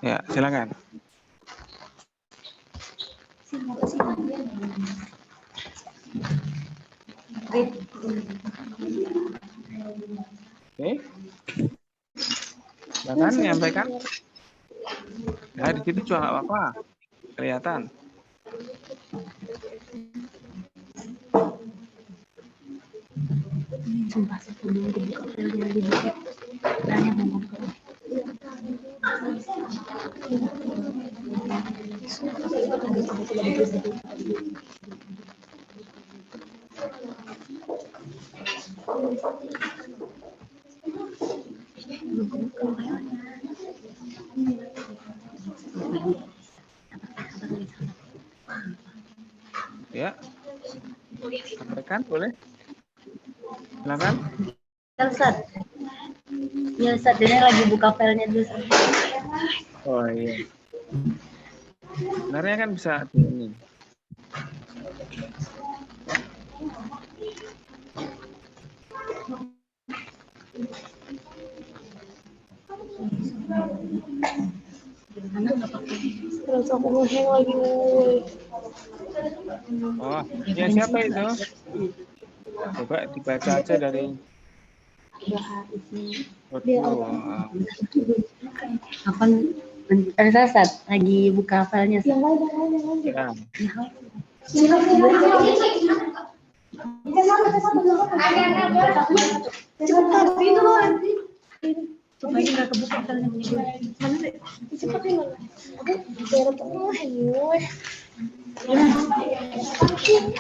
Ya, silakan. Oke. Silakan menyampaikan. Ya, di situ juga nggak apa-apa. Kelihatan. Ya. Sampaikan, boleh? Silakan. Ustaz. Ya Ustaz, ini lagi buka filenya dulu. Oh iya. Sebenarnya kan bisa di ini. Terus aku ngeheng lagi. Oh, ya siapa itu? Coba dibaca aja dari Apa? Ustaz, lagi buka filenya. ya. Supaya nggak kebuka filenya. Mana sih? Cepet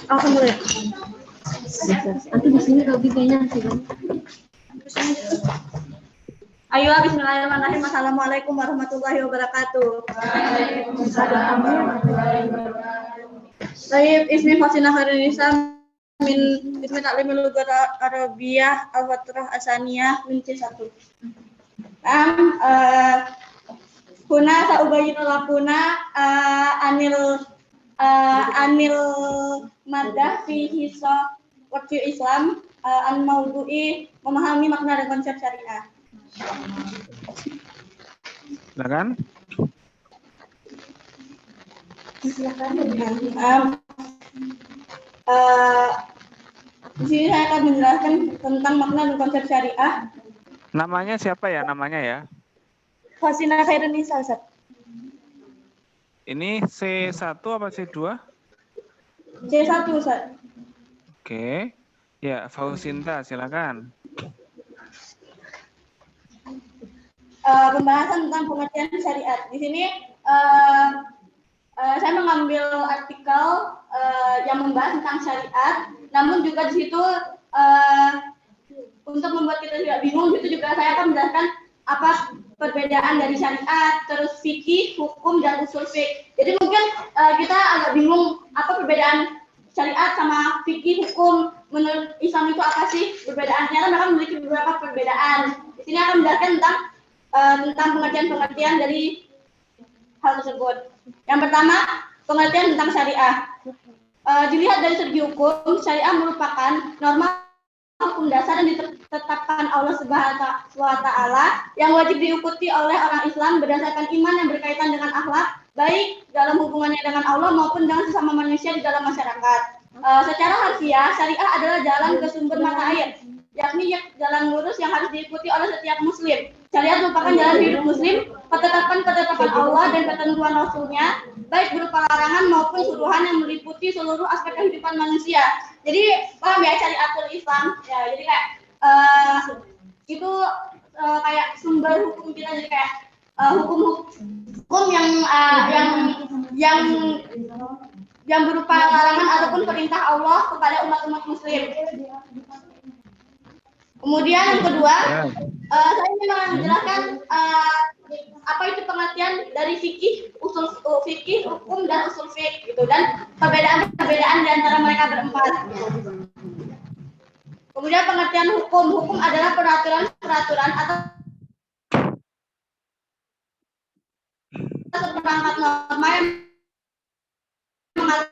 aku mulai. Nanti di sini Robi kayaknya sih kan. Ayo, bismillahirrahmanirrahim. Assalamualaikum warahmatullahi wabarakatuh. Baik, ismi Fasinah Harinisa min ismi taklimil lughat Arabiyah al-Fatrah Asaniyah min C1. Kuna saubayinu lakuna anil madah fi hisa waktu Islam an maudu'i memahami makna dan konsep syariah. Silakan. Di sini saya akan menjelaskan tentang makna dan konsep syariah. Namanya siapa ya? Namanya ya? Fasinah Hairunisa, Ustaz. Ini C1 apa C2? C1, Ustaz. Oke. Ya, Fausinta, silakan. Pembahasan tentang pengertian syariat. Di sini saya mengambil artikel yang membahas tentang syariat, namun juga di situ untuk membuat kita tidak bingung, itu juga saya akan menjelaskan apa perbedaan dari syariat, terus fikih, hukum, dan usul fiqh. Jadi mungkin kita agak bingung apa perbedaan syariat sama fikih, hukum. Menurut Islam itu apa sih perbedaannya? Karena mereka memiliki beberapa perbedaan. Di sini akan menjelaskan tentang pengertian-pengertian dari hal tersebut. Yang pertama, pengertian tentang syariah. Dilihat dari segi hukum, syariah merupakan norma hukum dasar yang ditetapkan Allah Subhanahu wa Ta'ala yang wajib diikuti oleh orang Islam berdasarkan iman yang berkaitan dengan akhlak, baik dalam hubungannya dengan Allah maupun dengan sesama manusia di dalam masyarakat. Secara harfiah, syariah adalah jalan ke sumber mata air, yakni jalan lurus yang harus diikuti oleh setiap muslim. Syariat merupakan jalan hidup muslim, ketetapan Allah dan ketentuan Rasulnya, baik berupa larangan maupun suruhan yang meliputi seluruh aspek kehidupan manusia. Jadi paham ya syariatul Islam? Ya, jadi kayak itu kayak sumber hukum kita, jadi kayak hukum yang berupa larangan ataupun perintah Allah kepada umat-umat muslim. Kemudian yang kedua, saya ingin menjelaskan apa itu pengertian dari fikih, usul fikih, hukum dan usul fiqh gitu, dan perbedaan di antara mereka berempat. Kemudian pengertian hukum adalah peraturan atau seperangkat norma yang mengatur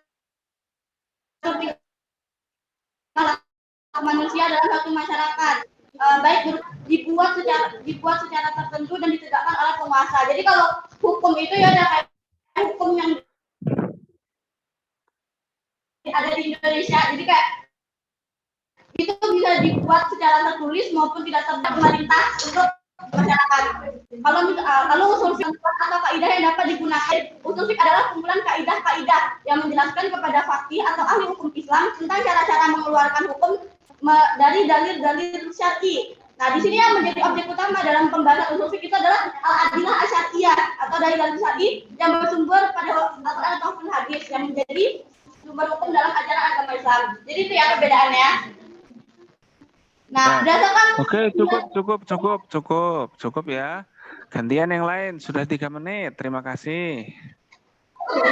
manusia dalam satu masyarakat. baik dibuat secara tertentu dan ditegakkan oleh penguasa. Jadi kalau hukum itu ya ada kayak hukum yang ada di Indonesia. Jadi kayak itu bisa dibuat secara tertulis maupun tidak tertulis pemerintah untuk masyarakat. Kalau usul fiqh atau kaidah yang dapat digunakan, usul fiqh adalah kumpulan kaidah-kaidah yang menjelaskan kepada faqih atau ahli hukum Islam tentang cara-cara mengeluarkan hukum dari dalil-dalil syar'i. Nah, di sini yang menjadi objek utama dalam pembahasan usul fiqh itu adalah al-adillah asyariyah atau dalil-dalil syar'i yang bersumber pada Al-Qur'an atau hadis yang menjadi sumber hukum dalam ajaran agama Islam. Jadi itu ya perbedaannya. Nah, berdasarkan Oke, cukup ya. Gantian yang lain, sudah 3 menit. Terima kasih. Oke,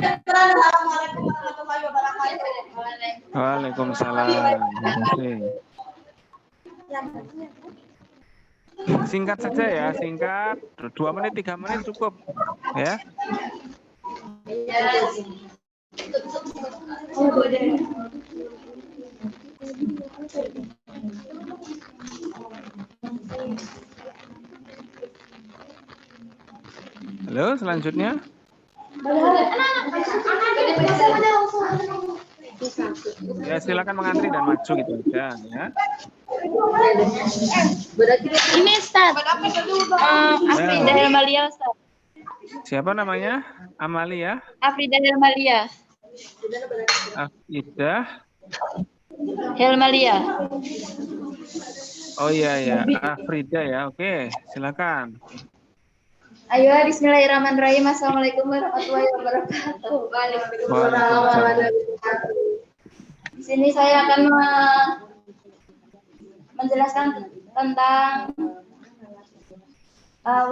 assalamualaikum warahmatullahi wabarakatuh. Waalaikumsalam. Terima kasih. Singkat saja ya, singkat. 2 menit, 3 menit cukup. Ya. Halo, selanjutnya. Ya, silakan mengantri dan maju gitu aja ya. Ini Ustaz. Afrida Helmalia Ustaz. Siapa namanya? Amalia? Afrida Helmalia. Afrida Helmalia. Oh iya ya, Afrida ya. Oke, silakan. Ayo, bismillahirrahmanirrahim. Assalamualaikum warahmatullahi wabarakatuh. Waalaikumsalam warahmatullahi wabarakatuh. Di sini saya akan menjelaskan tentang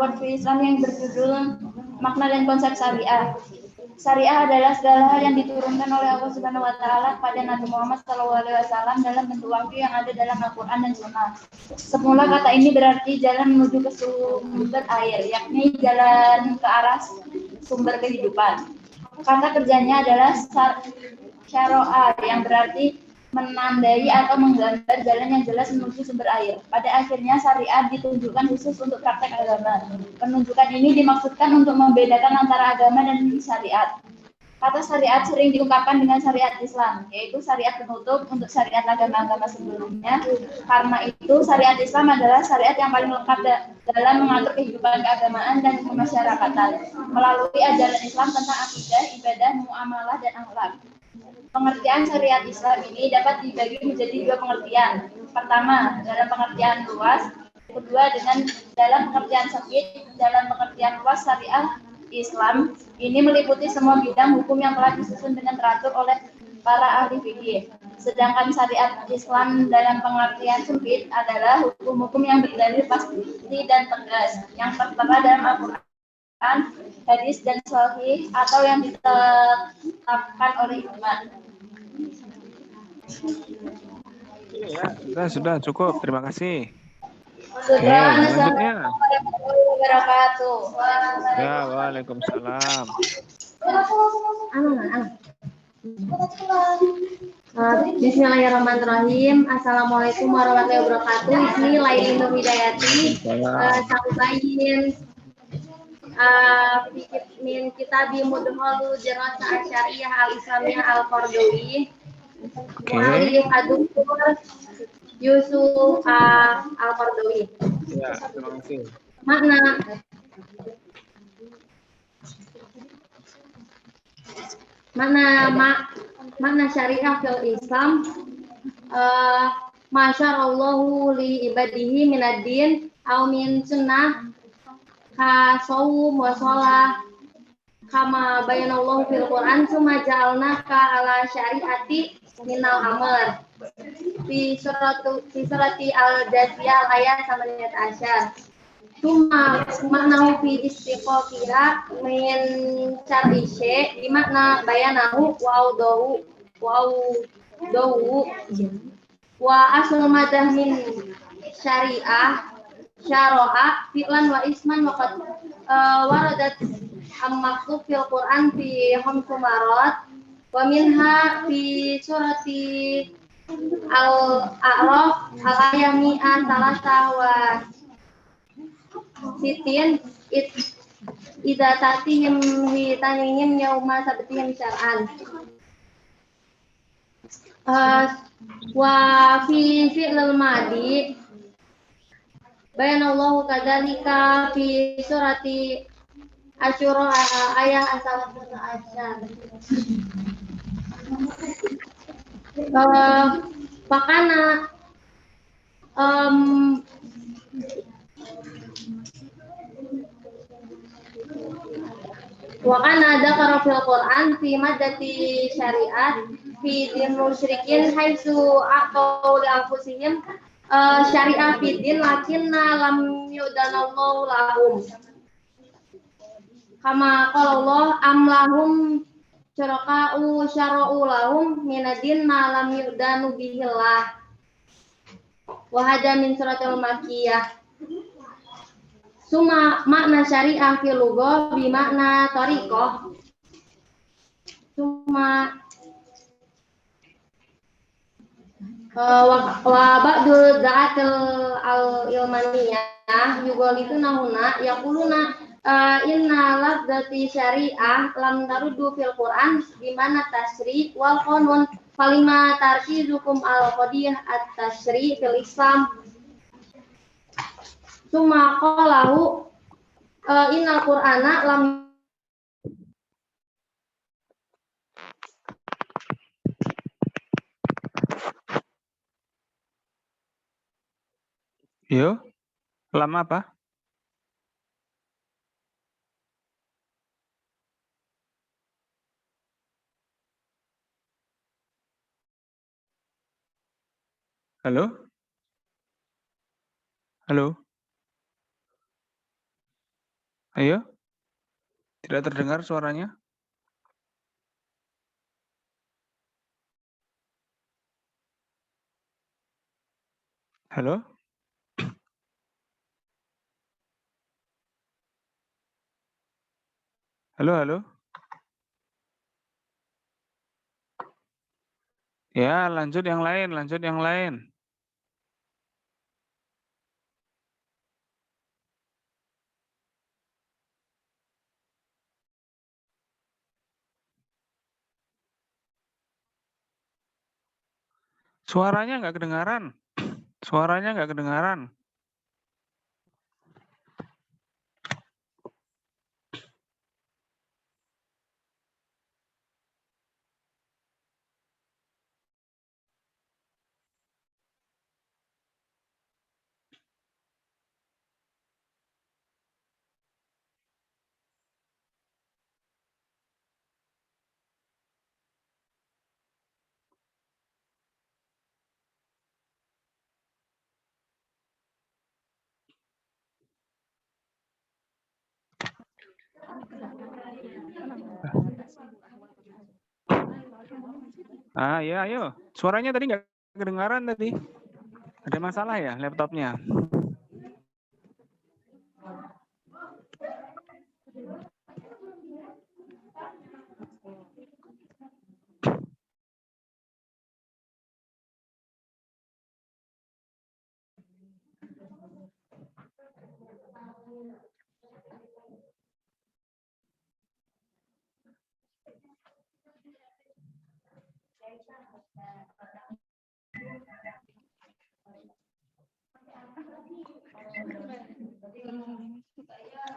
word Islam yang berjudul makna dan konsep syariah. Syariah adalah segala hal yang diturunkan oleh Allah Subhanahu wa taala kepada Nabi Muhammad SAW dalam bentuk wahyu yang ada dalam Al-Qur'an dan Sunnah. Semula kata ini berarti jalan menuju ke sumber air, yakni jalan ke arah sumber kehidupan. Kata kerjanya adalah syara'a yang berarti menandai atau menggambar jalan yang jelas menuju sumber air. Pada akhirnya syariat ditunjukkan khusus untuk praktek agama. Penunjukan ini dimaksudkan untuk membedakan antara agama dan syariat. Kata syariat sering diungkapkan dengan syariat Islam, yaitu syariat penutup untuk syariat agama-agama sebelumnya. Karena itu syariat Islam adalah syariat yang paling lengkap dalam mengatur kehidupan keagamaan dan kemasyarakatan melalui ajaran Islam tentang akidah, ibadah, muamalah, dan akhlak. Pengertian syariat Islam ini dapat dibagi menjadi 2 pengertian. Pertama, dalam pengertian luas. Kedua, dalam pengertian sempit. Dalam pengertian luas, syariat Islam ini meliputi semua bidang hukum yang telah disusun dengan teratur oleh para ahli fikih. Sedangkan syariat Islam dalam pengertian sempit adalah hukum-hukum yang berdalil pasti dan tegas, yang tertera dalam Al-Quran, hadis dan sahih atau yang ditetapkan oleh ijma. Ya, sudah cukup. Terima kasih. Sudah, selanjutnya. Wabarakatuh. Ya, waalaikumsalam. Bismillahirrahmanirrahim. Assalamualaikum warahmatullahi wabarakatuh. Ini Laili Nur Hidayati. Sampaikan min kitab Mudholu Dirasah Syariah Al-Islamiyah Al-Qardawi. Mu'alif Ad-Doktor Yusuf Al-Qardawi. Ya, terima kasih. Makna syariah fil Islam, masyarallahu li ibadihi minad-din aw min sunnah ka shaum wa shalah kama bayanallahu fil Qur'an summa ja'alnaka ala syariati minal amal fi surati al-Jasiyah ayat 19. Summa maknahu fi istiqaqira min syar'i syai' di makna bayanahu wa asal madah min syariah syara'a fi'lan wa isman wa qad waradat al-maktub fil Qur'an fi khamsu marat wa minha fi surati Al-A'raf al-ayah mi'ah salasa wa sitin idza tatihim hitanihim yauma sabtihim syar'an. Wa fi fi'lil madi bayanallahu kadzalika fi surati Asyura ayat asal asyar. Pakana wa kana dzakara fil Qur'an fi maddati syariat fi din musyrikin haitsu aqaw li anfusihim syariah fi din lakinna lam yudanallahu lahum. Kama qala Allah am lahum syuraka'u syara'u lahum minadin ma lam yu'danu bihillah. Wa hada min suratul makkiyah. Suma makna syariah fil lugha bi makna tariqah. Suma wa ba'du da'atul al-ilmaniyah yugolitu nahuna yaquluna inna lafdzati syariah lam taruddu fil Qur'an di mana tasri wal qanun falima tarkizukum al-qadiyah at-tasri fil Islam. Suma qalahu innal Qur'ana lam Yo, lama apa? Halo? Halo? Ayo? Tidak terdengar suaranya? Halo? Halo, halo? Ya, lanjut yang lain, lanjut yang lain. Suaranya nggak kedengaran. Suaranya nggak kedengaran. Ah, ya, ayo. Suaranya tadi nggak kedengaran tadi. Ada masalah ya laptopnya?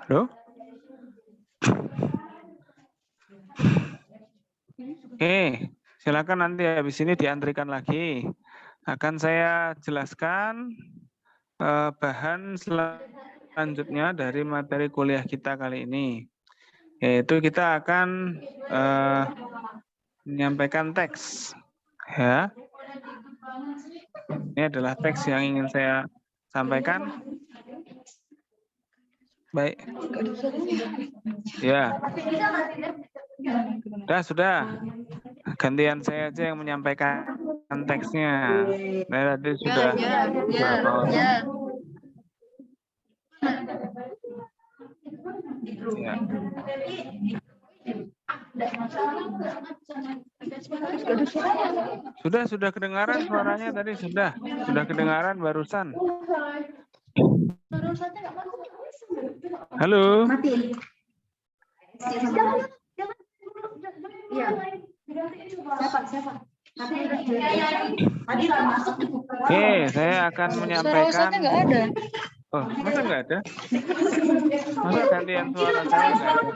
Halo? Oke, silakan nanti habis ini diantrikan lagi. Akan saya jelaskan bahan selanjutnya dari materi kuliah kita kali ini. Yaitu kita akan menyampaikan teks. Ya. Ini adalah teks yang ingin saya sampaikan. Baik. Ya. Sudah. Gantian saya aja yang menyampaikan teksnya. Saya tadi sudah. Ya. Sudah kedengaran suaranya tadi sudah kedengaran barusan. Halo. Oke, saya akan menyampaikan. Oh, masa nggak ada? Masa gantian suara saya nggak ada?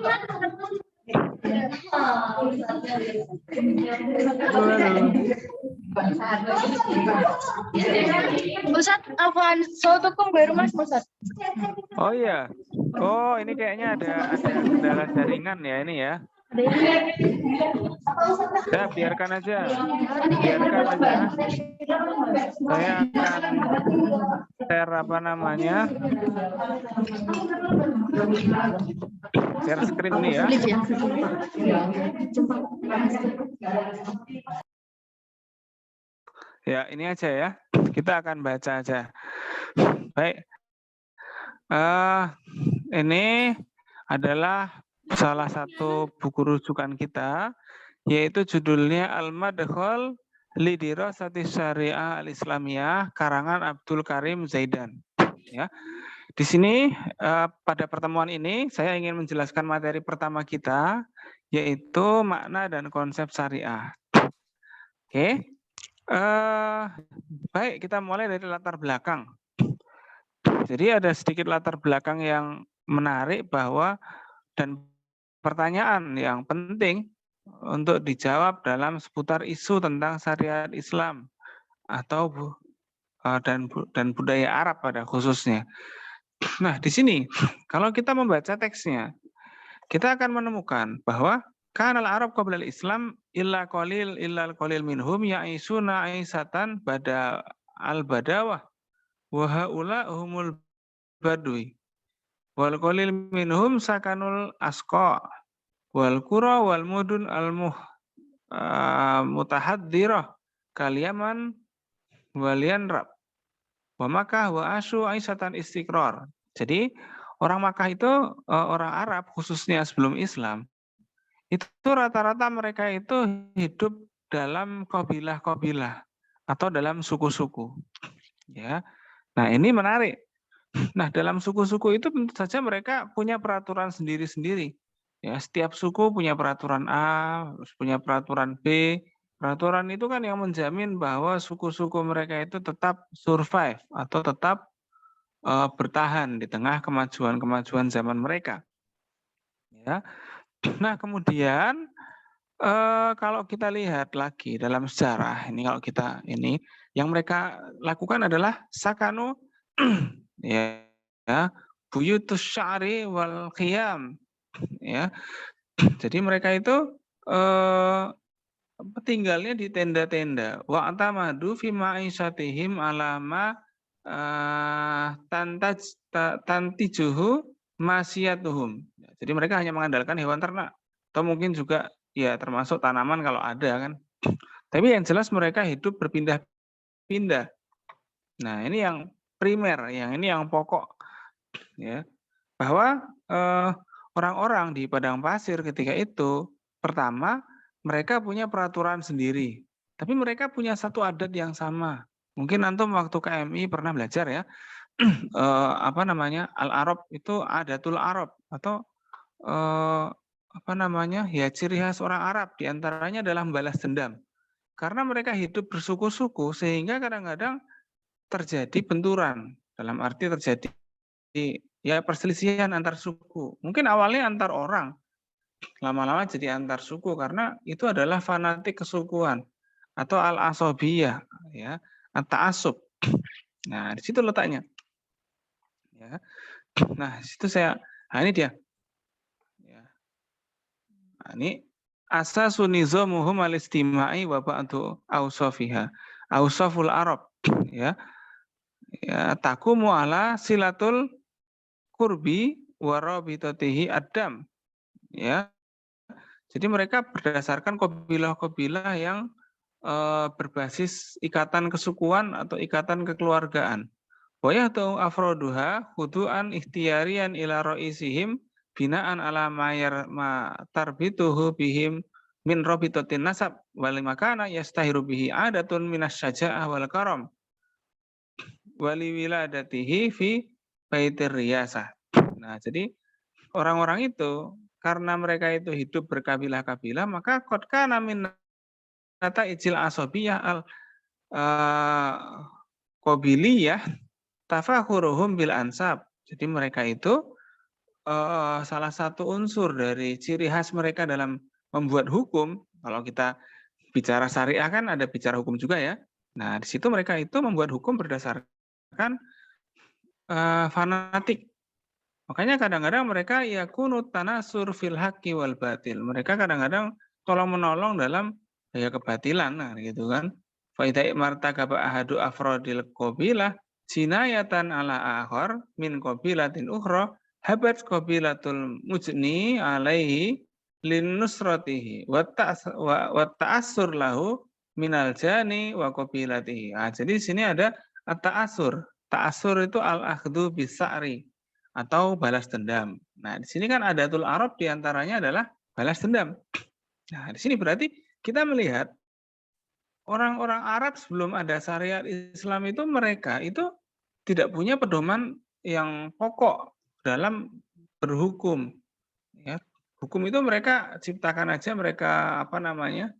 Ustaz, apaan sotokum baru Mas Ustaz? Oh iya. Oh, ini kayaknya ada kendala jaringan ya ini ya. Ya, biarkan aja. Saya akan share apa namanya? Share screen ini ya. Ya, ini aja ya. Kita akan baca aja. Baik. Ini adalah salah satu buku rujukan kita, yaitu judulnya Al-Madkhal li Dirasati Syariah Al-Islamiyah karangan Abdul Karim Zaidan. Ya. Di sini pada pertemuan ini saya ingin menjelaskan materi pertama kita, yaitu makna dan konsep syariah. Oke. Baik, kita mulai dari latar belakang. Jadi ada sedikit latar belakang yang menarik bahwa dan pertanyaan yang penting untuk dijawab dalam seputar isu tentang syariat Islam atau dan budaya Arab pada khususnya. Nah, di sini kalau kita membaca teksnya, kita akan menemukan bahwa kanal Arab qabla al-Islam illa qalil minhum ya'isuna aisatan bada al-badawah wa haula humul badwi wal qalil minhum sakanul asqa wal qura wal mudun al mutahaddirah kal Yaman walian rab wa Makkah wa asyu aisatan istiqrar. Jadi orang Makkah itu orang Arab khususnya sebelum Islam itu rata-rata mereka itu hidup dalam kabilah-kabilah atau dalam suku-suku. Ya. Nah, ini menarik. Nah, dalam suku-suku itu tentu saja mereka punya peraturan sendiri-sendiri. Ya, setiap suku punya peraturan A, punya peraturan B. Peraturan itu kan yang menjamin bahwa suku-suku mereka itu tetap survive atau tetap bertahan di tengah kemajuan-kemajuan zaman mereka. Ya. Nah, kemudian kalau kita lihat lagi dalam sejarah ini, kalau kita ini yang mereka lakukan adalah sakanu ya buyutus syari wal qiyam ya. Jadi mereka itu tinggalnya di tenda-tenda wa atamadu fi ma'isatihim alama tantijuhu masiyatuhum. Jadi mereka hanya mengandalkan hewan ternak atau mungkin juga ya termasuk tanaman kalau ada kan. Tapi yang jelas mereka hidup berpindah-pindah. Nah, ini yang primer, yang ini yang pokok ya. Bahwa orang-orang di padang pasir ketika itu pertama mereka punya peraturan sendiri. Tapi mereka punya satu adat yang sama. Mungkin antum waktu KMI pernah belajar ya. Apa namanya? Al-Arab itu adatul Arab atau apa namanya? Ya ciri khas orang Arab di antaranya adalah membalas dendam. Karena mereka hidup bersuku-suku sehingga kadang-kadang terjadi benturan, dalam arti terjadi ya perselisihan antar suku. Mungkin awalnya antar orang, lama-lama jadi antar suku karena itu adalah fanatik kesukuan atau al-asobiyah ya, at-ta'assub. Nah, di situ letaknya. Ya. Nah, di situ ini dia. Ya. Nah, ini asasun nizamuhum al-istimai wa ba'du awsafiha. Awsaful Arab ya. Ya, takumu ala silatul kurbi warabitatihi adam. Ya. Jadi mereka berdasarkan kabilah-kabilah yang berbasis ikatan kesukuan atau ikatan kekeluargaan. Wa yahtu afroduha khudu'an ikhtiyarian ila ra'isihim binaan ala ma tarbituhu bihim min rabitatin nasab wal makana yastahiru bihi adatun minas syaja'ah wal karam wali wiladatihi fi baitir riyasah. Nah, jadi orang-orang itu karena mereka itu hidup berkabilah-kabilah, maka qad kana min nata'ijil asabiyah al qabiliyah tafakhuruhum bil ansab. Jadi mereka itu salah satu unsur dari ciri khas mereka dalam membuat hukum. Kalau kita bicara syariah kan ada bicara hukum juga ya. Nah, di situ mereka itu membuat hukum berdasarkan fanatik. Makanya kadang-kadang mereka yakunu tanasur fil haqqi wal batil. Mereka kadang-kadang tolong-menolong dalam ya kebatilan, nah gitu kan. Fa idza martakaba ahadu afrodil qabilah jinayatan ala akhar min qabilatin ukhra habat qabilatul mujni alaihi lin nusratihi wa ta'assur lahu minal jani wa qabilatihi. Nah, jadi di sini ada at-ta'assur. Ta'assur itu al-akhdhu bisa'ri atau balas dendam. Nah, di sini kan adatul Arab diantaranya adalah balas dendam. Nah, di sini berarti kita melihat orang-orang Arab sebelum ada syariat Islam itu mereka itu tidak punya pedoman yang pokok dalam berhukum. Ya, hukum itu mereka ciptakan aja, mereka apa namanya,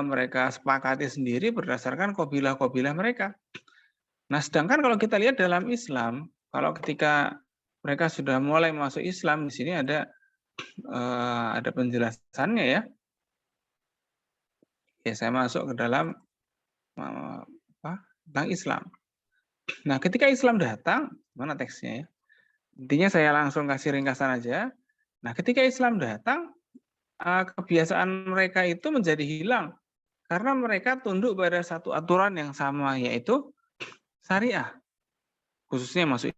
mereka sepakati sendiri berdasarkan qabilah-qabilah mereka. Nah, sedangkan kalau kita lihat dalam Islam, kalau ketika mereka sudah mulai masuk Islam, di sini ada penjelasannya ya. Ya, saya masuk ke dalam tentang Islam. Nah, ketika Islam datang, mana teksnya ya? Intinya saya langsung kasih ringkasan aja. Nah, ketika Islam datang, kebiasaan mereka itu menjadi hilang karena mereka tunduk pada satu aturan yang sama, yaitu syariah, khususnya masuk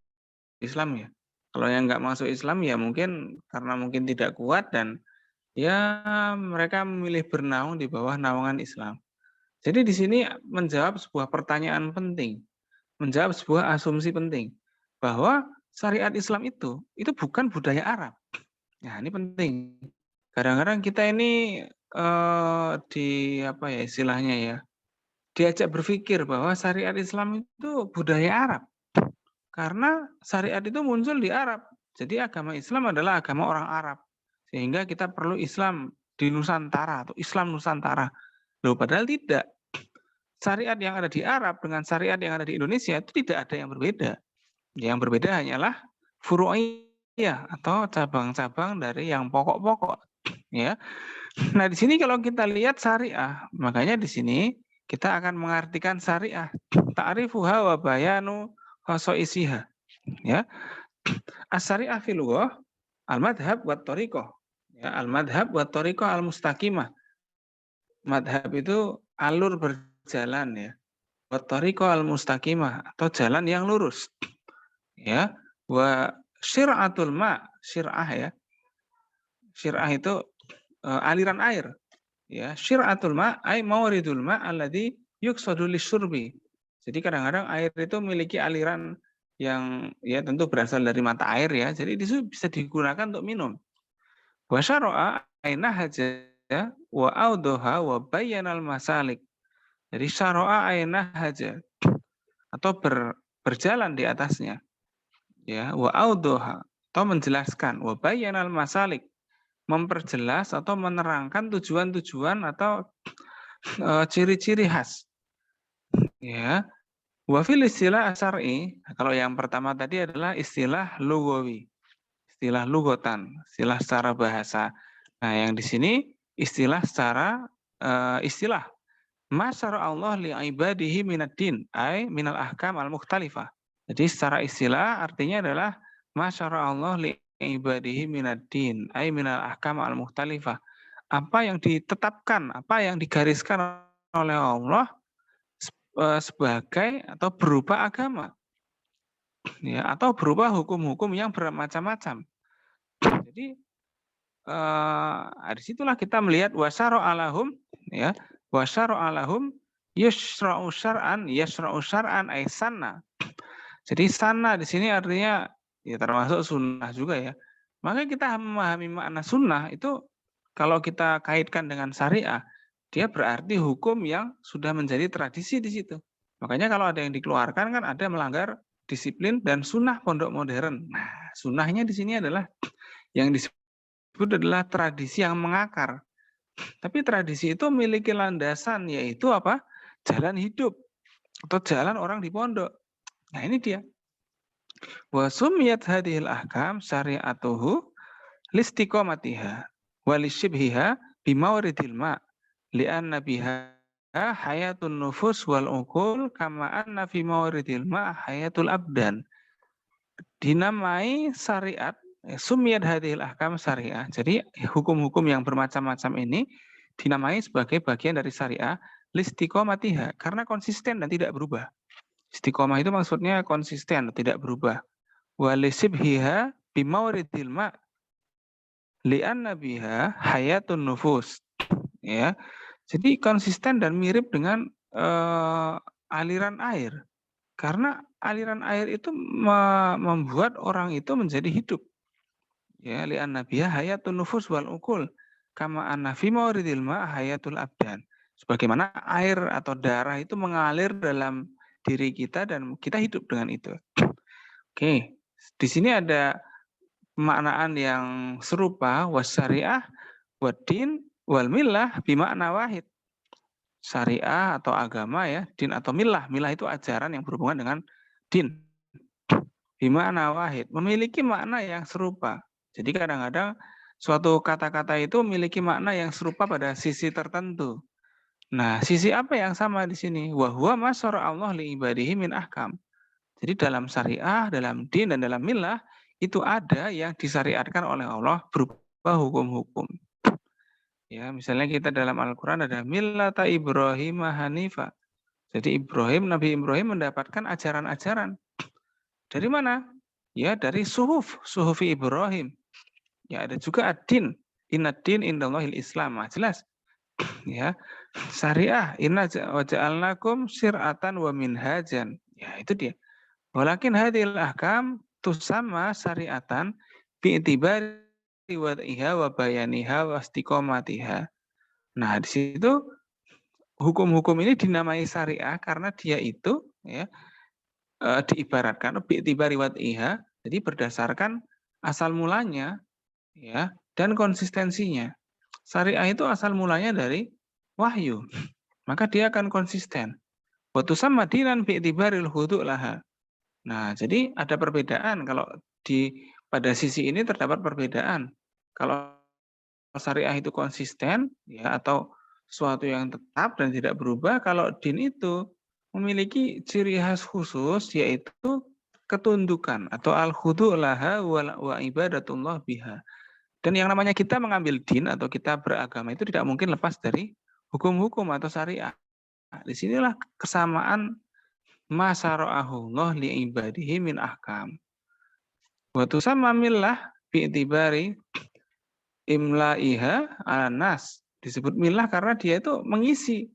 Islam ya. Kalau yang nggak masuk Islam ya mungkin karena mungkin tidak kuat dan ya mereka memilih bernaung di bawah naungan Islam. Jadi di sini menjawab sebuah pertanyaan penting, menjawab sebuah asumsi penting bahwa syariat Islam itu bukan budaya Arab. Nah, ini penting. Kadang-kadang kita ini di apa ya istilahnya ya, diajak berpikir bahwa syariat Islam itu budaya Arab. Karena syariat itu muncul di Arab. Jadi agama Islam adalah agama orang Arab. Sehingga kita perlu Islam di Nusantara atau Islam Nusantara. Loh, padahal tidak. Syariat yang ada di Arab dengan syariat yang ada di Indonesia itu tidak ada yang berbeda. Yang berbeda hanyalah furu'iyah atau cabang-cabang dari yang pokok-pokok. Ya. Nah, di sini kalau kita lihat syariah, makanya di sini kita akan mengartikan syariah. Ta'rifuha wa bayanu khosoisiha. Ya. As-syariah fil lughah al-madhab wa thariqah. Ya, al-madhab wa thariqah al-mustaqimah. Madhab itu alur berjalan ya. Wa thariqah al-mustaqimah atau jalan yang lurus. Ya. Wa syir'atul ma, syir'ah ya. Syir'ah itu aliran air. Ya, syir'atul ma ay mawridul ma alladhi yuqsadu lisyurbi. Jadi kadang-kadang air itu memiliki aliran yang ya tentu berasal dari mata air ya. Jadi itu bisa digunakan untuk minum. Wa syara'a aina haja wa audoha wa bayyanal masalik. Jadi syara'a aina haja atau berjalan di atasnya. Ya, wa audoha atau menjelaskan wa bayyanal masalik, memperjelas atau menerangkan tujuan-tujuan atau ciri-ciri khas. Ya. Wa fil istilah asyari, kalau yang pertama tadi adalah istilah lugawi. Istilah lugotan, istilah secara bahasa. Nah, yang di sini istilah secara istilah. Ma syara'allah li ibadihi minad din, ay minal ahkam al-mukhtalifah. Jadi secara istilah artinya adalah ma syara'allah li ibadihi minad din, ay minal ahkam al-mukhtalifah. Apa yang ditetapkan, apa yang digariskan oleh Allah sebagai atau berupa agama. Ya, atau berupa hukum-hukum yang bermacam-macam. Jadi disitulah kita melihat wasyaro alahum ya, wasyaro alahum yusra'u syar'an ay sanna. Jadi sanna di sini artinya ya termasuk sunnah juga ya. Maka kita memahami makna sunnah itu kalau kita kaitkan dengan syariah, dia berarti hukum yang sudah menjadi tradisi di situ. Makanya kalau ada yang dikeluarkan kan ada melanggar disiplin dan sunnah pondok modern. Nah, sunnahnya di sini adalah yang disebut adalah tradisi yang mengakar. Tapi tradisi itu memiliki landasan, yaitu apa? Jalan hidup atau jalan orang di pondok. Nah, ini dia. Wa sumiyat hadhil ahkam syari'atuhu listiqomatiha walishibhiha bimawridil ma li'anna biha hayatun nufus wal uqul kama anna fi mawridil ma hayatul abdan. Dinamai syariat, sumiyat hadhil ahkam syariah. Jadi hukum-hukum yang bermacam-macam ini dinamai sebagai bagian dari syariah listiqomatiha karena konsisten dan tidak berubah. Istiqomah itu maksudnya konsisten, tidak berubah. Walisibhiha bimawridil ma li'anna biha hayatun nufus. Ya. Jadi konsisten dan mirip dengan aliran air. Karena aliran air itu membuat orang itu menjadi hidup. Ya, li'anna biha hayatun nufus wal uqul kama anna fi mawridil ma hayatul abdan. Sebagaimana air atau darah itu mengalir dalam diri kita dan kita hidup dengan itu. Oke, di sini ada pemaknaan yang serupa wasyariah wadin wal millah bimakna wahid. Syariah atau agama ya, din atau millah. Millah itu ajaran yang berhubungan dengan din. Bimakna wahid, memiliki makna yang serupa. Jadi kadang-kadang suatu kata-kata itu memiliki makna yang serupa pada sisi tertentu. Nah, sisi apa yang sama di sini? Wa huwa ma syara Allah li ibadihi min ahkam. Jadi dalam syariah, dalam din dan dalam millah itu ada yang disyariatkan oleh Allah berupa hukum-hukum. Ya, misalnya kita dalam Al-Qur'an ada millata Ibrahim hanifa. Jadi Nabi Ibrahim mendapatkan ajaran-ajaran. Dari mana? Ya, dari suhufi Ibrahim. Ya, ada juga ad-din. Innad-din indallahil Islam. Nah, jelas. Ya, syariah inna waja'alnakum syir'atan wa minhajan. Ya, itu dia. Walakin hadhil ahkam tusamma syariatan bi'tibari wad'iha wa bayaniha wa istiqomatiha. Nah, di situ hukum-hukum ini dinamai syariah karena dia itu ya diibaratkan bi'tibari wad'iha, jadi berdasarkan asal mulanya ya dan konsistensinya. Syariah itu asal mulanya dari wahyu, maka dia akan konsisten. Wa tusamma dinan bi'tibaril khudu' laha. Nah, jadi ada perbedaan kalau pada sisi ini terdapat perbedaan. Kalau syariah itu konsisten ya atau suatu yang tetap dan tidak berubah, kalau din itu memiliki ciri khas khusus yaitu ketundukan atau al-khudu' laha wa ibadatullah biha. Dan yang namanya kita mengambil din atau kita beragama itu tidak mungkin lepas dari hukum-hukum atau syariah. Nah, disinilah kesamaan ma syara'ahullah li ibadihi min ahkam. Wa tusamma millah bi'tibari imla'iha ala nas. Disebut millah karena dia itu mengisi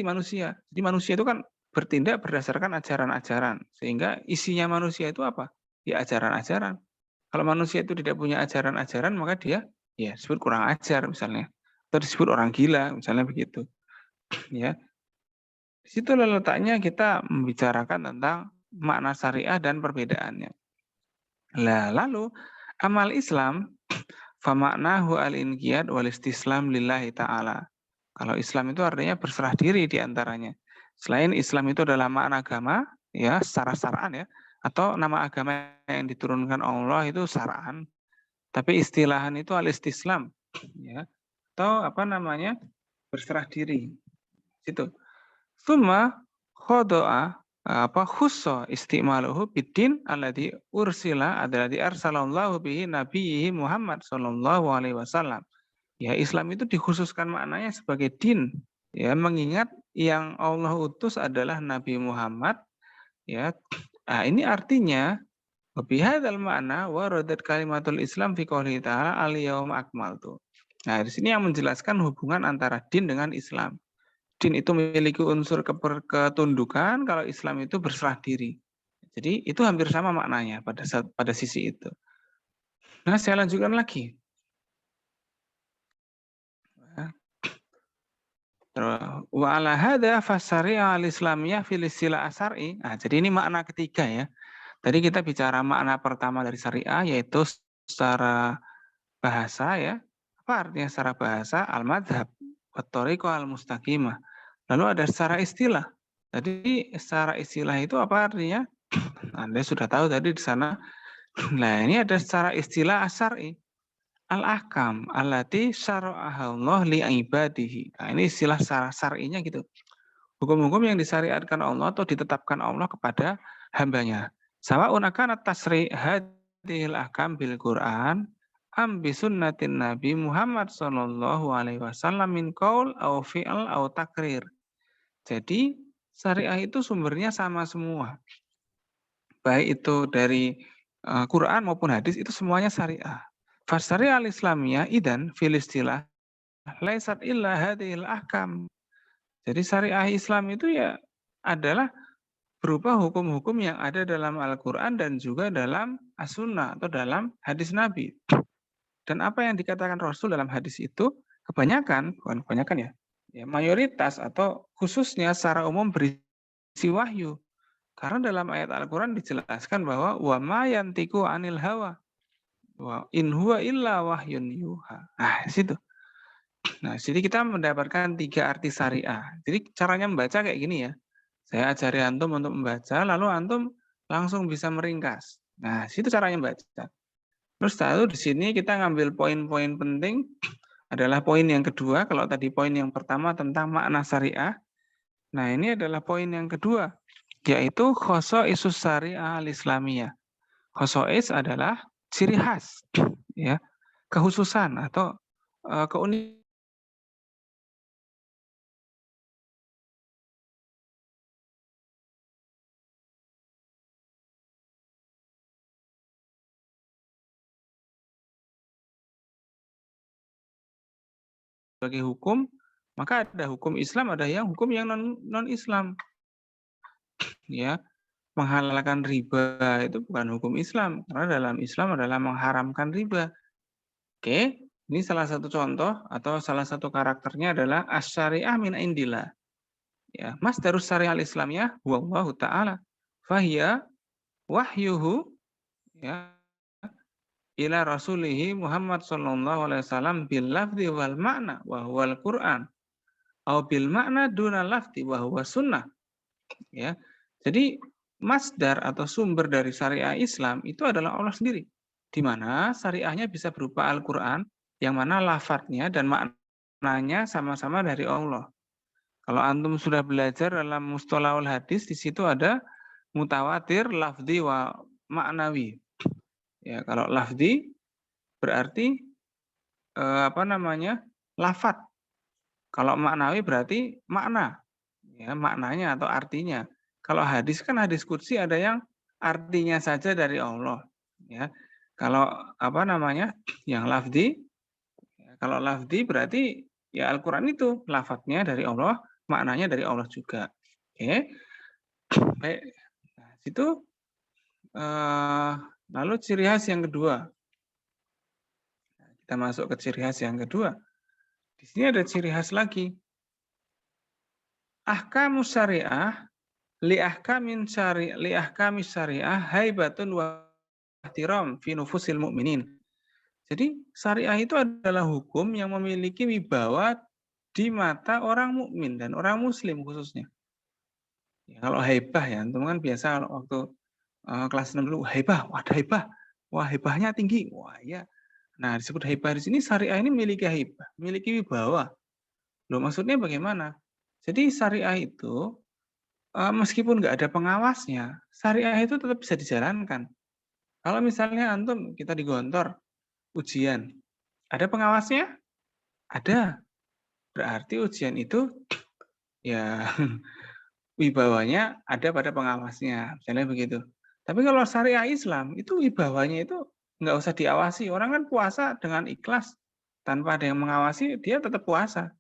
manusia. Jadi manusia itu kan bertindak berdasarkan ajaran-ajaran. Sehingga isinya manusia itu apa? Ya ajaran-ajaran. Kalau manusia itu tidak punya ajaran-ajaran, maka dia ya disebut kurang ajar misalnya. Atau disebut orang gila, misalnya begitu. Ya. Di situ letaknya kita membicarakan tentang makna syariah dan perbedaannya. Lah, lalu amal Islam famaknahu al-inqiyad wal istislam lillahi ta'ala. Kalau Islam itu artinya berserah diri di antaranya. Selain Islam itu adalah makna agama, ya secara syara'an ya, atau nama agama yang diturunkan Allah itu syara'an, tapi istilahan itu al-istislam, ya, atau apa namanya berserah diri. Itu. Tsumma khodoa khusso istimaluhu bidin alladhi ursila alladhi arsalallahu bihi nabiyhi Muhammad sallallahu alaihi wasallam. Ya, Islam itu dikhususkan maknanya sebagai din, ya, mengingat yang Allah utus adalah Nabi Muhammad, ya. Nah, ini artinya bihadzal makna waradat kalimatul Islam fi qouli ta'ala al-yauma akmaltu. Nah, di sini yang menjelaskan hubungan antara din dengan Islam. Din itu memiliki unsur ketundukan, kalau Islam itu berserah diri. Jadi itu hampir sama maknanya pada sisi itu. Nah, saya lanjutkan lagi. Wa ala hadza fasyari'a al-islamiyah fil istilah asyari. Nah, jadi ini makna ketiga ya. Tadi kita bicara makna pertama dari syariah yaitu secara bahasa ya. Apa artinya secara bahasa? Al-madhab wa thariqah al-mustaqimah. Lalu ada secara istilah. Tadi secara istilah itu apa artinya? Anda sudah tahu tadi di sana. Nah, ini ada secara istilah asyari. Al-ahkam allati syara'aha Allah li ibadihi. Nah, ini istilah syar'inya gitu. Hukum-hukum yang disyariatkan Allah atau ditetapkan Allah kepada hambanya. Sawa'un akana tasri' hadhil ahkam bil Qur'an am bi sunnatin Nabi Muhammad sallallahu alaihi wasallam min qaul au fi'l au takrir. Jadi syariah itu sumbernya sama semua. Baik itu dari Quran maupun hadis itu semuanya syariah. Fasyariah al-islamiyah idan fil istilah laisat illa hadhil ahkam. Jadi syariah Islam itu ya adalah berupa hukum-hukum yang ada dalam Al-Quran dan juga dalam As-Sunnah atau dalam hadis Nabi. Dan apa yang dikatakan Rasul dalam hadis itu kebanyakan, bukan kebanyakan ya mayoritas atau khususnya secara umum berisi wahyu. Karena dalam ayat Al-Quran dijelaskan bahwa wa ma yantiqu anil hawa wa in huwa illa wahyun yuha. Nah, situ. Nah, jadi kita mendapatkan 3 arti syariah. Jadi caranya membaca kayak gini ya. Saya ajari antum untuk membaca, lalu antum langsung bisa meringkas. Nah, situ caranya membaca. Terus lalu di sini kita ngambil poin-poin penting adalah poin yang kedua. Kalau tadi poin yang pertama tentang makna syariah. Nah, ini adalah poin yang kedua, yaitu khosoisus syariah al-islamiyah. Khosois adalah ciri khas, ya, kekhususan atau keunikan sebagai hukum, maka ada hukum Islam, ada yang hukum yang non Islam. Ya, menghalalkan riba itu bukan hukum Islam, karena dalam Islam adalah mengharamkan riba. Oke, ini salah satu contoh atau salah satu karakternya adalah asy-syari'ah min indillah. Ya, masdarus syariah al-islamiyah wallahu taala. Fahiya wahyuhu ya ila rasulihi Muhammad sallallahu alaihi wasallam bil lafzi wal makna wa huwal Qur'an au bil makna duna lafzi wa huwa sunnah. Ya. Jadi masdar atau sumber dari syariah Islam itu adalah Allah sendiri. Di mana syariahnya bisa berupa Al-Qur'an yang mana lafadznya dan maknanya sama-sama dari Allah. Kalau antum sudah belajar dalam mustalahul hadis, di situ ada mutawatir, lafzi wa maknawi. Ya, kalau lafzi berarti lafadz. Kalau maknawi berarti makna. Ya, maknanya atau artinya. Kalau hadis kan hadis qudsi ada yang artinya saja dari Allah. Ya, kalau yang lafzi, kalau lafzi berarti ya Al-Quran itu lafadznya dari Allah, maknanya dari Allah juga. Oke, baik. Nah, situ lalu ciri khas yang kedua. Kita masuk ke ciri khas yang kedua. Di sini ada ciri khas lagi. Ahkamus syariah li ahkamis syariah haibatun wa ihtiram fi nufusil mu'minin. Jadi syariah itu adalah hukum yang memiliki wibawa di mata orang mukmin dan orang muslim khususnya. Ya, kalau haibah ya, teman kan biasa waktu kelas 6 dulu haibah, wah ada haibah. Wah, haibahnya tinggi. Wah, ya. Nah, disebut haibah di sini syariah ini memiliki haibah, memiliki wibawa. Loh, maksudnya bagaimana? Jadi syariah itu meskipun nggak ada pengawasnya, syariah itu tetap bisa dijalankan. Kalau misalnya antum kita digontor ujian, ada pengawasnya? Ada. Berarti ujian itu ya wibawanya ada pada pengawasnya, misalnya begitu. Tapi kalau syariah Islam itu wibawanya itu nggak usah diawasi. Orang kan puasa dengan ikhlas tanpa ada yang mengawasi, dia tetap puasa.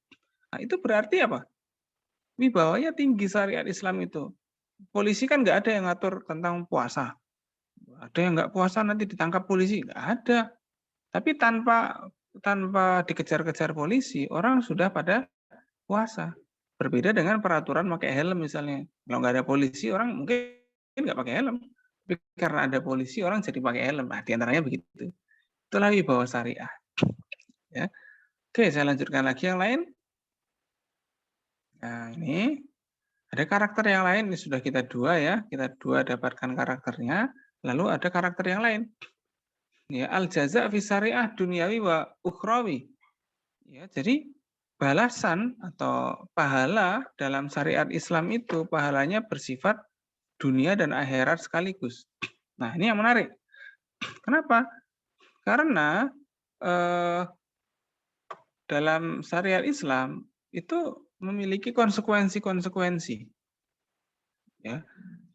Nah, itu berarti apa? Wibawanya tinggi syariat Islam itu. Polisi kan nggak ada yang ngatur tentang puasa. Ada yang nggak puasa nanti ditangkap polisi, nggak ada. Tapi tanpa dikejar-kejar polisi, orang sudah pada puasa. Berbeda dengan peraturan pakai helm misalnya. Kalau nggak ada polisi, orang mungkin nggak pakai helm. Tapi karena ada polisi, orang jadi pakai helm. Nah, diantaranya begitu. Itulah wibawa syariah. Ya. Oke, saya lanjutkan lagi yang lain. Nah, ini ada karakter yang lain. Ini sudah kita dua ya. Kita dua dapatkan karakternya. Lalu ada karakter yang lain. Ya, al-jaza' fi syariah duniawi wa ukhrawi. Ya, jadi balasan atau pahala dalam syariat Islam itu pahalanya bersifat dunia dan akhirat sekaligus. Nah, ini yang menarik. Kenapa? Karena dalam syariat Islam itu memiliki konsekuensi-konsekuensi. Ya.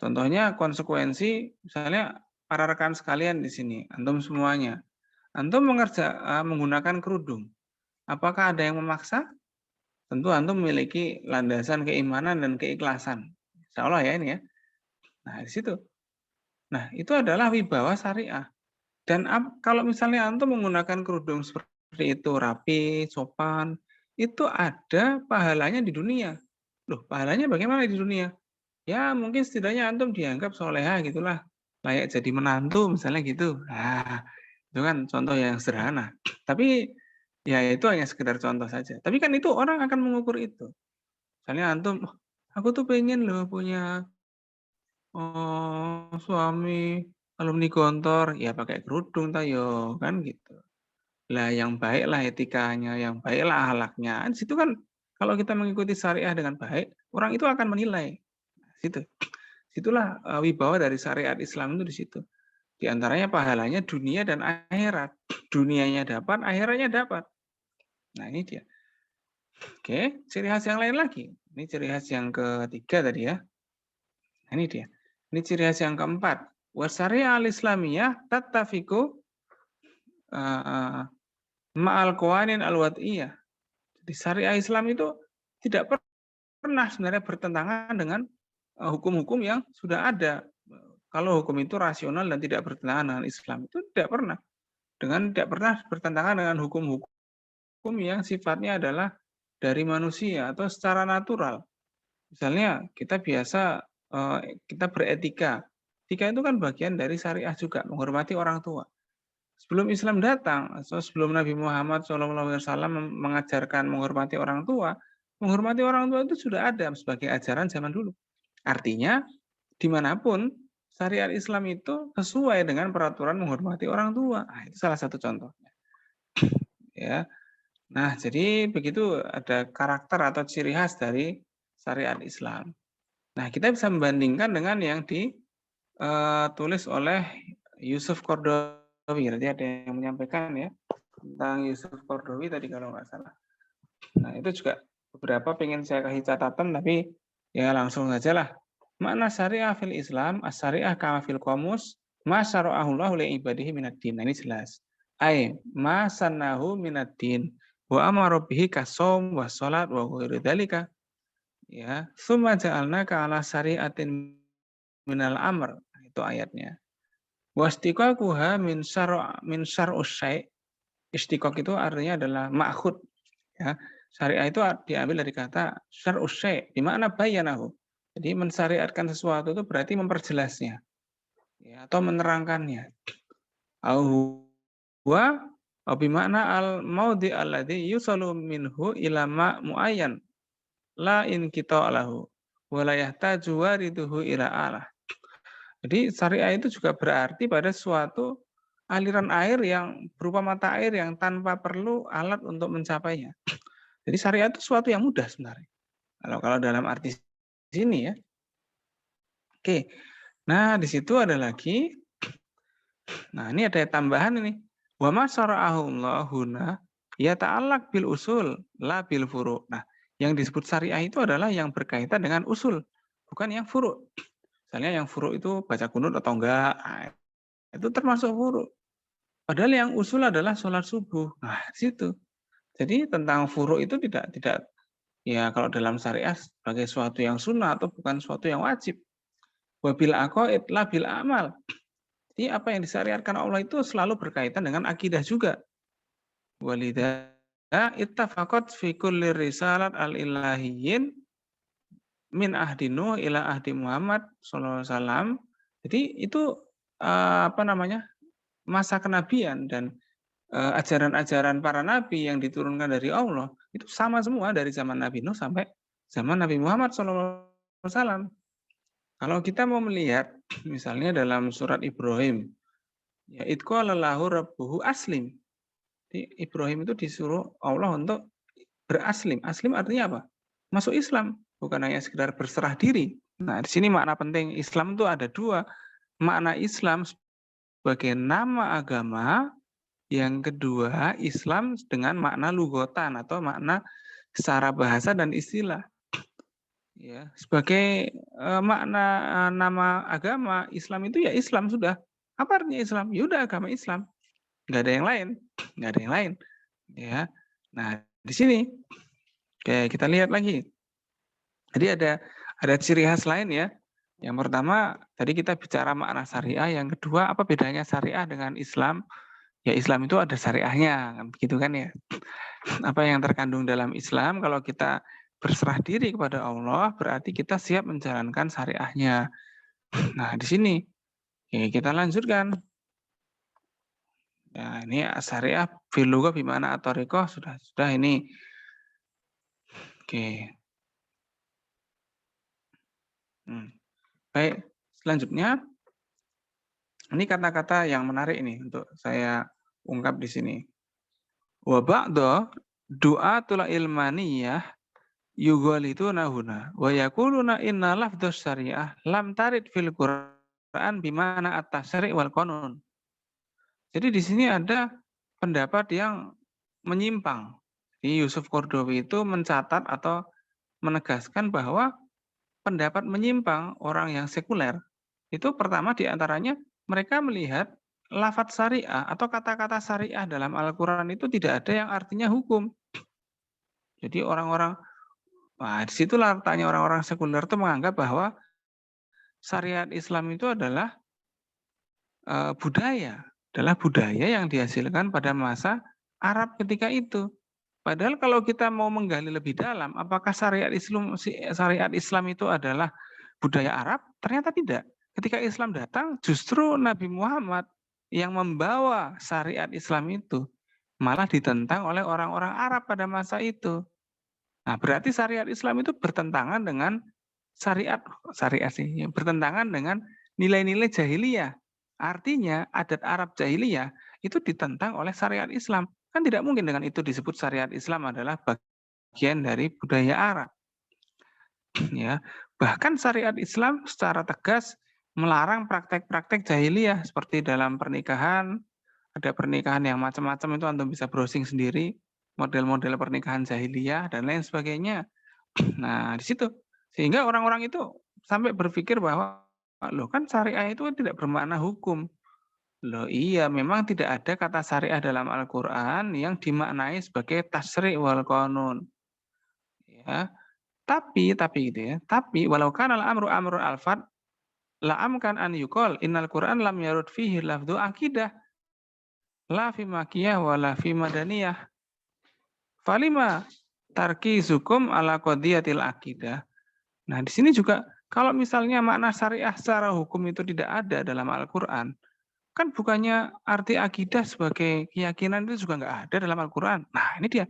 Contohnya konsekuensi misalnya para rekan sekalian di sini, antum semuanya. Antum menggunakan kerudung. Apakah ada yang memaksa? Tentu antum memiliki landasan keimanan dan keikhlasan. Insya Allah ya ini ya. Nah, di situ. Nah, itu adalah wibawa syariah. Dan kalau misalnya antum menggunakan kerudung seperti itu, rapi, sopan, itu ada pahalanya di dunia. Loh, pahalanya bagaimana di dunia? Ya, mungkin setidaknya antum dianggap soleha gitulah. Layak jadi menantu misalnya gitu. Nah, itu kan contoh yang sederhana. Tapi ya itu hanya sekedar contoh saja. Tapi kan itu orang akan mengukur itu. Misalnya antum, aku tuh pengen loh punya suami alumni Gontor, ya pakai kerudung tayo kan gitu. Lah yang baiklah etikanya, yang baiklah akhlaknya. Di situ kan kalau kita mengikuti syariah dengan baik, orang itu akan menilai. Situ. Situlah wibawa dari syariat Islam itu di situ. Di antaranya pahalanya dunia dan akhirat. Dunianya dapat, akhiratnya dapat. Nah, ini dia. Oke, ciri khas yang lain lagi. Ini ciri khas yang ketiga tadi ya. Nah, ini dia. Ini ciri khas yang keempat. Wasyariah al-islamiyah tattafiqu ma'al qawanin al-wad'iyah. Jadi syariah Islam itu tidak pernah sebenarnya bertentangan dengan hukum-hukum yang sudah ada. Kalau hukum itu rasional dan tidak bertentangan dengan Islam, itu tidak pernah. Tidak pernah bertentangan dengan hukum-hukum yang sifatnya adalah dari manusia atau secara natural. Misalnya kita biasa kita beretika. Etika itu kan bagian dari syariah juga, menghormati orang tua. Sebelum Islam datang, atau sebelum Nabi Muhammad SAW mengajarkan menghormati orang tua itu sudah ada sebagai ajaran zaman dulu. Artinya, dimanapun syariat Islam itu sesuai dengan peraturan menghormati orang tua. Nah, itu salah satu contohnya. Ya. Nah, jadi begitu ada karakter atau ciri khas dari syariat Islam. Nah, kita bisa membandingkan dengan yang ditulis oleh Yusuf Qaradawi. Tadi ada yang menyampaikan ya tentang Yusuf Qaradawi tadi kalau nggak salah. Nah, itu juga beberapa pengen saya kasih catatan, tapi ya langsung saja lah. Makna syariah fil Islam, as-syariah kama fil qamus, ma syara'ahullahu li ibadihi minad din. Nah, ini jelas. Ai ma sannahu minad din wa amara bihi kasom wa salat wa ghairu dzalika. Ya, summa ja'alnaka ala syari'atin minal amr. Itu ayatnya. Wastiqaquha min syar'us syai'. Istiqaq itu artinya adalah ma'khud. Ya. Syariah itu diambil dari kata syar'us syai', di mana bayanahu. Jadi mensyariatkan sesuatu itu berarti memperjelasnya. Ya, atau menerangkannya. Au huwa bimana al-maudi alladhi yusalu minhu ila ma' muayyan la in kita lahu wa la yahtaju wariduhu ila alah. Jadi syariah itu juga berarti pada suatu aliran air yang berupa mata air yang tanpa perlu alat untuk mencapainya. Jadi syariah itu suatu yang mudah sebenarnya. Kalau dalam arti sini ya. Oke. Nah, di situ ada lagi. Nah, ini ada tambahan ini. Wa ma syara'ahu Allahuna ya ta'allaq bil usul la bil furu'. Nah, yang disebut syariah itu adalah yang berkaitan dengan usul, bukan yang furu'. Misalnya yang furu' itu baca kunut atau enggak. Nah, itu termasuk furu'. Padahal yang usul adalah sholat subuh. Nah, situ. Jadi tentang furu' itu tidak ya kalau dalam syariah sebagai suatu yang sunnah atau bukan suatu yang wajib. Wabil aqaid la bil amal. Jadi apa yang disyariatkan Allah itu selalu berkaitan dengan akidah juga. Walidha ittafaqat fi kulli risalat al-ilahiyyin min ahdi Nuh ila ahdi Muhammad sallallahu alaihi wasallam. Jadi itu masa kenabian dan ajaran-ajaran para nabi yang diturunkan dari Allah itu sama semua dari zaman Nabi Nuh sampai zaman Nabi Muhammad sallallahu alaihi wasallam. Kalau kita mau melihat misalnya dalam surat Ibrahim, ya id qala lahu rabbuhu aslim. Ibrahim itu disuruh Allah untuk beraslim. Aslim artinya apa? Masuk Islam, bukan hanya sekedar berserah diri. Nah, di sini makna penting Islam itu ada dua. Makna Islam sebagai nama agama, yang kedua Islam dengan makna lugotan atau makna secara bahasa dan istilah. Ya, sebagai makna nama agama Islam itu ya Islam sudah. Apa artinya Islam? Ya udah agama Islam. Nggak ada yang lain, nggak ada yang lain. Ya, nah di sini oke, kita lihat lagi. Jadi ada ciri khas lain ya. Yang pertama tadi kita bicara makna syariah. Yang kedua apa bedanya syariah dengan Islam? Ya Islam itu ada syariahnya, kan begitu kan ya. Apa yang terkandung dalam Islam kalau kita berserah diri kepada Allah berarti kita siap menjalankan syariahnya. Nah di sini kita lanjutkan. Ya, ini syariah fil lugah bimana atorikoh sudah ini. Oke. Baik, selanjutnya ini kata-kata yang menarik ini untuk saya ungkap di sini. Wa ba'da du'atul ilmaniyah yughaliduna huna wa yaquluna inna lafdhus syariah lam tarid fil Qur'an bimana at-tasyri' wal qanun. Jadi di sini ada pendapat yang menyimpang. Yusuf Qaradawi itu mencatat atau menegaskan bahwa pendapat menyimpang orang yang sekuler itu pertama diantaranya mereka melihat lafadz syariah atau kata-kata syariah dalam Al-Quran itu tidak ada yang artinya hukum. Jadi disitulah letaknya orang-orang sekuler itu menganggap bahwa syariat Islam itu adalah budaya yang dihasilkan pada masa Arab ketika itu. Padahal kalau kita mau menggali lebih dalam, apakah syariat Islam itu adalah budaya Arab? Ternyata tidak. Ketika Islam datang, justru Nabi Muhammad yang membawa syariat Islam itu malah ditentang oleh orang-orang Arab pada masa itu. Nah, berarti syariat Islam itu bertentangan dengan bertentangan dengan nilai-nilai jahiliyah. Artinya adat Arab jahiliyah itu ditentang oleh syariat Islam. Kan tidak mungkin dengan itu disebut syariat Islam adalah bagian dari budaya Arab. Ya, bahkan syariat Islam secara tegas melarang praktek-praktek jahiliyah seperti dalam pernikahan. Ada pernikahan yang macam-macam itu Anda bisa browsing sendiri, model-model pernikahan jahiliyah dan lain sebagainya. Nah, di situ sehingga orang-orang itu sampai berpikir bahwa loh kan syariah itu tidak bermakna hukum. Loh iya, memang tidak ada kata syariah dalam Al-Qur'an yang dimaknai sebagai tasyri' wal qanun. Ya. Tapi gitu ya. Tapi walau kana al-amru amrun al-fard la amkan an yuqal innal Qur'an lam yarud fihi lafdhu aqidah la fi makiyah wa la fi madaniyah. Falima tarkizukum ala qadiyatil aqidah. Nah, di sini juga kalau misalnya makna syariah secara hukum itu tidak ada dalam Al-Qur'an, kan bukannya arti akidah sebagai keyakinan itu juga nggak ada dalam Al-Quran. Nah ini dia.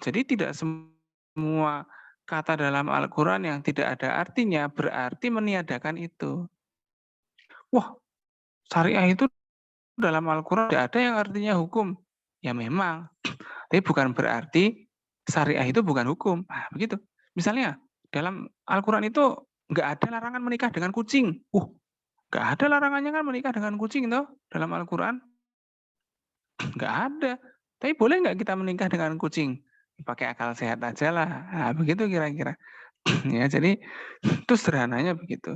Jadi tidak semua kata dalam Al-Quran yang tidak ada artinya berarti meniadakan itu. Wah, syariah itu dalam Al-Quran tidak ada yang artinya hukum. Ya memang. Tapi bukan berarti syariah itu bukan hukum. Nah, begitu. Misalnya dalam Al-Quran itu nggak ada larangan menikah dengan kucing. Nggak ada larangannya kan menikah dengan kucing toh dalam Al-Quran. Nggak ada. Tapi boleh nggak kita menikah dengan kucing? Pakai akal sehat aja lah. Nah, begitu kira-kira. Ya, jadi itu sederhananya begitu.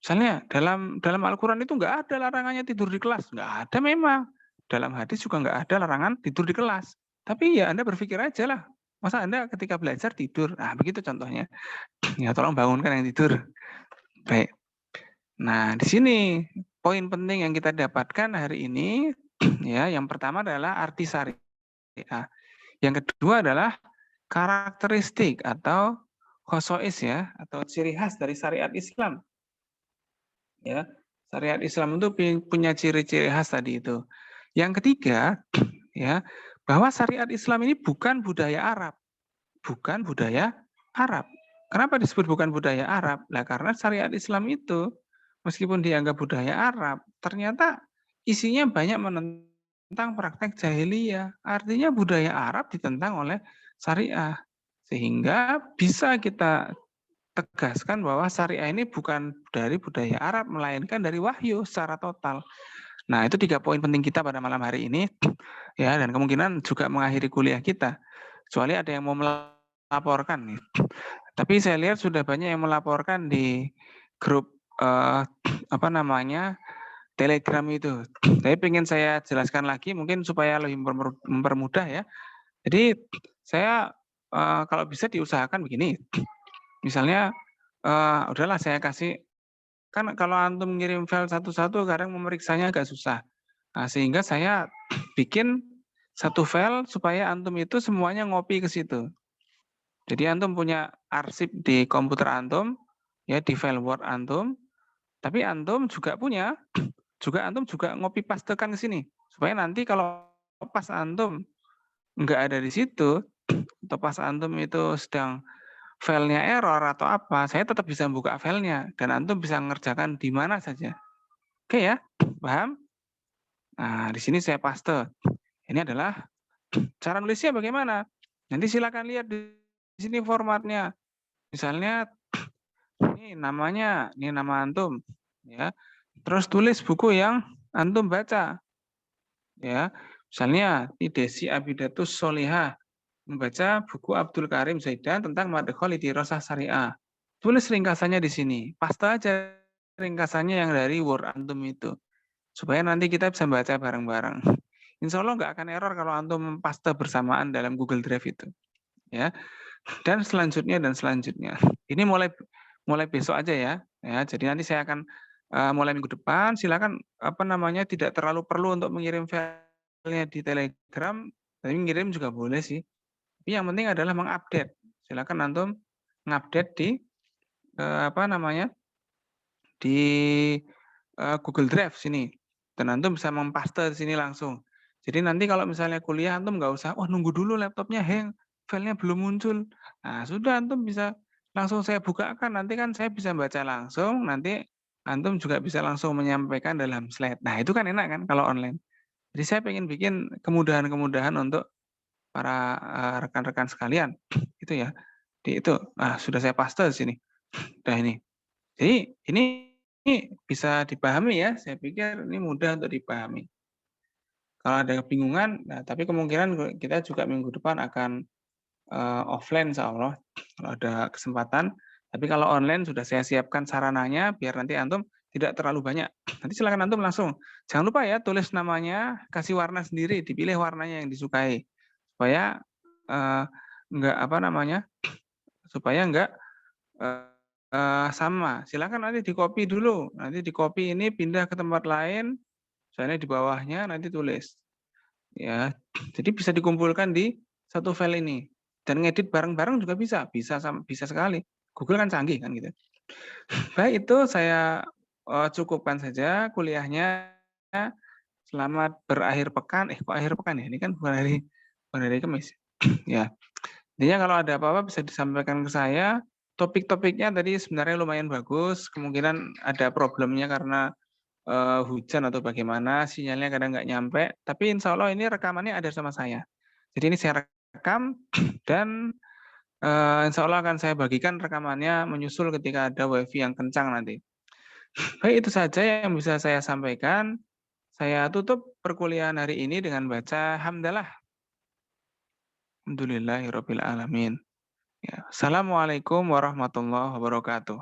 Misalnya dalam Al-Quran itu nggak ada larangannya tidur di kelas. Nggak ada memang. Dalam hadis juga nggak ada larangan tidur di kelas. Tapi ya Anda berpikir aja lah. Masa Anda ketika belajar tidur? Nah, begitu contohnya. Ya, tolong bangunkan yang tidur. Baik. Nah, di sini poin penting yang kita dapatkan hari ini, ya, yang pertama adalah arti syariah. Yang kedua adalah karakteristik atau khosois ya, atau ciri khas dari syariat Islam. Ya, syariat Islam itu punya ciri-ciri khas tadi itu. Yang ketiga, ya, bahwa syariat Islam ini bukan budaya Arab. Bukan budaya Arab. Kenapa disebut bukan budaya Arab? Nah, karena syariat Islam itu meskipun dianggap budaya Arab, ternyata isinya banyak menentang praktek jahiliyah. Artinya budaya Arab ditentang oleh syariah. Sehingga bisa kita tegaskan bahwa syariah ini bukan dari budaya Arab, melainkan dari wahyu secara total. Nah, itu 3 poin penting kita pada malam hari ini. Ya, dan kemungkinan juga mengakhiri kuliah kita. Kecuali ada yang mau melaporkan nih. Tapi saya lihat sudah banyak yang melaporkan di grup Telegram itu. Tapi pengen saya jelaskan lagi mungkin supaya lebih mempermudah ya. Jadi saya kalau bisa diusahakan begini. Misalnya udahlah saya kasih, kan kalau antum ngirim file satu-satu kadang memeriksanya agak susah. Nah, sehingga saya bikin satu file supaya antum itu semuanya ngopi ke situ. Jadi antum punya arsip di komputer antum, ya di file Word antum, tapi antum juga antum juga ngopi pastekan ke sini, supaya nanti kalau pas antum nggak ada di situ, atau pas antum itu sedang filenya error atau apa, saya tetap bisa buka filenya dan antum bisa mengerjakan di mana saja. Oke ya, paham? Nah, di sini saya paste. Ini adalah cara nulisnya bagaimana? Nanti silakan lihat di sini formatnya. Misalnya ini namanya, ini nama antum, ya. Terus tulis buku yang antum baca, ya. Misalnya Desi Abidatus Solihah membaca buku Abdul Karim Zaidan tentang Madkhol Dirasah Syariah. Tulis ringkasannya di sini. Paste aja ringkasannya yang dari Word antum itu, supaya nanti kita bisa baca bareng-bareng. Insya Allah nggak akan error kalau antum paste bersamaan dalam Google Drive itu, ya. Dan selanjutnya. Ini mulai besok aja ya. Ya, jadi nanti saya akan mulai minggu depan. Silakan tidak terlalu perlu untuk mengirim filenya di Telegram, tapi ngirim juga boleh sih. Tapi yang penting adalah mengupdate. Silakan antum mengupdate di di Google Drive sini. Dan antum bisa mempaste di sini langsung. Jadi nanti kalau misalnya kuliah antum nggak usah, nunggu dulu laptopnya hang, filenya belum muncul. Nah, sudah antum bisa langsung saya bukakan, nanti kan saya bisa baca langsung, nanti antum juga bisa langsung menyampaikan dalam slide. Nah, itu kan enak kan kalau online. Jadi saya pengen bikin kemudahan-kemudahan untuk para rekan-rekan sekalian, gitu ya. Nah, sudah saya paste di sini. Nah, ini. Jadi ini bisa dipahami ya, saya pikir ini mudah untuk dipahami. Kalau ada kebingungan, nah tapi kemungkinan kita juga minggu depan akan offline insya Allah, kalau ada kesempatan. Tapi kalau online sudah saya siapkan sarananya, biar nanti antum tidak terlalu banyak. Nanti silakan antum langsung. Jangan lupa ya, tulis namanya, kasih warna sendiri, dipilih warnanya yang disukai. Supaya supaya enggak sama. Silakan nanti di-copy dulu. Nanti di-copy ini pindah ke tempat lain, misalnya di bawahnya nanti tulis. Ya, jadi bisa dikumpulkan di satu file ini. Dan ngedit bareng-bareng juga bisa sekali. Google kan canggih kan gitu. Baik, itu saya cukupkan saja kuliahnya. Selamat berakhir pekan. Kok akhir pekan ya? Ini kan bukan hari Kamis. Ya. Intinya kalau ada apa-apa bisa disampaikan ke saya. Topik-topiknya tadi sebenarnya lumayan bagus. Kemungkinan ada problemnya karena hujan atau bagaimana, sinyalnya kadang nggak nyampe. Tapi insya Allah ini rekamannya ada sama saya. Jadi ini saya rekam dan insya Allah akan saya bagikan rekamannya menyusul ketika ada wifi yang kencang nanti. Baik, itu saja yang bisa saya sampaikan. Saya tutup perkuliahan hari ini dengan baca hamdalah. Alhamdulillahirabbil alamin. Ya. Assalamualaikum warahmatullahi wabarakatuh.